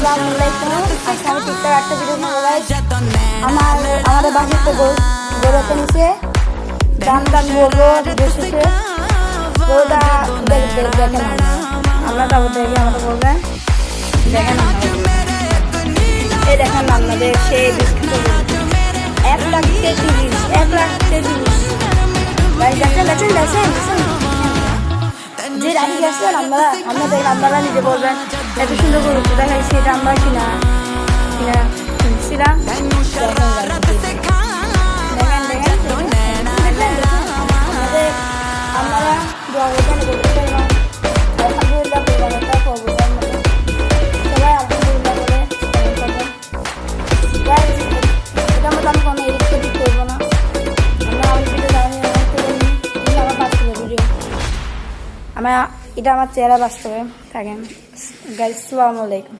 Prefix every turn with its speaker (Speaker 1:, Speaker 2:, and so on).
Speaker 1: আসসালামু আলাইকুম। আজকে আমি টিকটক একটা ভিডিও করবো গাইস। আমাদের বাসাতে গরুতে নিচে দাম বলবো ভিডিও শেষে। গরুটা দেখেন আল্লাহ তাবো দেখে আমাদের বলবেন। দেখেন এই দেখেন আপনাদের সেই বিস্কুট 1,33,000 1,33,000 গাইস। দেখেন যে রাখি গেছেন আপনারা নিজে বলবেন এত সুন্দর গরু দেখাইছি এটা আমরা কিনা কিনছিলাম। আপনারা দোয়া করবেন আলহামদুলিল্লাহ সবাই আলহামদুলিল্লাহ বলে এটা মতো আমি কোনো এডিট করবো না। আমরা অনেক ভিডিও জানি আমার বাস্তবে ভিডিও এটা আমার চেহারা বাস্তবে থাকেন গাইস। আসসালামু আলাইকুম।